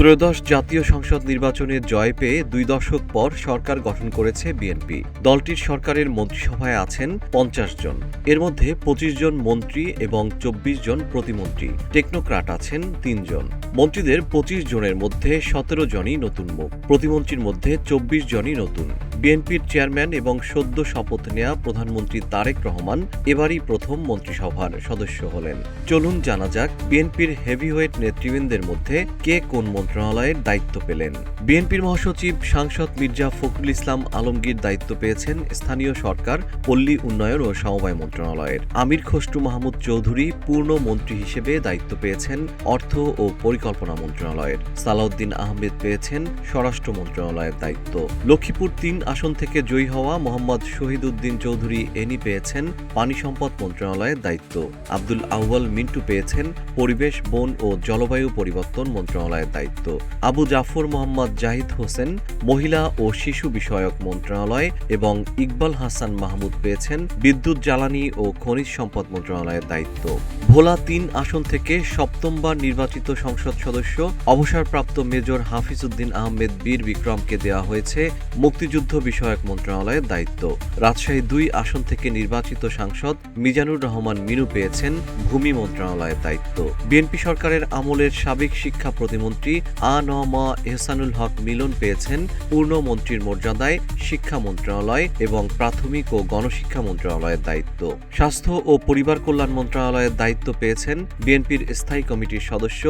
ত্রয়োদশ জাতীয় সংসদ নির্বাচনে জয় পেয়ে 2 দশক পর সরকার গঠন করেছে বিএনপি। দলটির সরকারের মন্ত্রিসভায় আছেন 50 জন। এর মধ্যে 25 জন মন্ত্রী এবং 24 জন প্রতিমন্ত্রী। টেকনোক্র্যাট আছেন 3 জন। মন্ত্রীদের 25 জনের মধ্যে 17 জনই নতুন মুখ, প্রতিমন্ত্রীর মধ্যে 24 জনই নতুন। বিএনপির চেয়ারম্যান এবং সদ্য শপথ নেয়া প্রধানমন্ত্রী তারেক রহমান এবারই প্রথম মন্ত্রিসভার সদস্য হলেন। চলুন জানা যাক বিএনপির হেভিওয়েট নেতৃবৃন্দের মধ্যে কে কোন মন্ত্রণালয়ের দায়িত্ব পেলেন। বিএনপির মহাসচিব সাংসদ মির্জা ফখরুল ইসলাম আলমগীর দায়িত্ব পেয়েছেন স্থানীয় সরকার, পল্লী উন্নয়ন ও সমবায় মন্ত্রণালয়ের। আমির খসরু মাহমুদ চৌধুরী পূর্ণ মন্ত্রী হিসেবে দায়িত্ব পেয়েছেন অর্থ ও পরিকল্পনা মন্ত্রণালয়ের। সালাউদ্দিন আহমেদ পেয়েছেন স্বরাষ্ট্র মন্ত্রণালয়ের দায়িত্ব। লক্ষ্মীপুর 3 আসন থেকে জয়ী হওয়া মোহাম্মদ শহীদউদ্দিন চৌধুরী এনি পেয়েছেন পানি সম্পদ মন্ত্রণালয়ের দায়িত্ব। আব্দুল আউয়াল মিন্টু পেয়েছেন পরিবেশ, বন ও জলবায়ু পরিবর্তন মন্ত্রণালয়ের দায়িত্ব। আবু জাফর মোহাম্মদ জাহিদ হোসেন মহিলা ও শিশু বিষয়ক মন্ত্রণালয় এবং ইকবাল হাসান মাহমুদ পেয়েছেন বিদ্যুৎ, জ্বালানি ও খনিজ সম্পদ মন্ত্রণালয়ের দায়িত্ব। ভোলা 3 আসন থেকে সপ্তমবার নির্বাচিত সংসদ সদস্য অবসরপ্রাপ্ত মেজর হাফিজউদ্দিন আহমেদ বীর বিক্রমকে দেওয়া হয়েছে মুক্তিযুদ্ধ বিষয়ক মন্ত্রণালয়ের দায়িত্ব। রাজশাহী 2 আসন থেকে নির্বাচিত সাংসদ মিজানুর রহমান মিনু পেয়েছেন ভূমি মন্ত্রণালয়ের দায়িত্ব। বিএনপি সরকারের আমলের সাবেক শিক্ষা প্রতিমন্ত্রী আ.ন.ম এহসানুল হক মিলন পেয়েছেন পূর্ণ মন্ত্রীর মর্যাদায় শিক্ষা মন্ত্রণালয় এবং প্রাথমিক ও গণশিক্ষা মন্ত্রণালয়ের দায়িত্ব। স্বাস্থ্য ও পরিবার কল্যাণ মন্ত্রণালয়ের দায়িত্ব পেয়েছেন বিএনপির স্থায়ী কমিটির সদস্য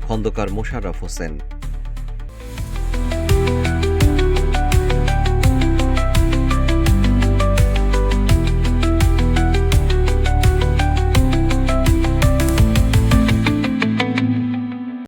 খন্দকার মোশাররফ হোসেন।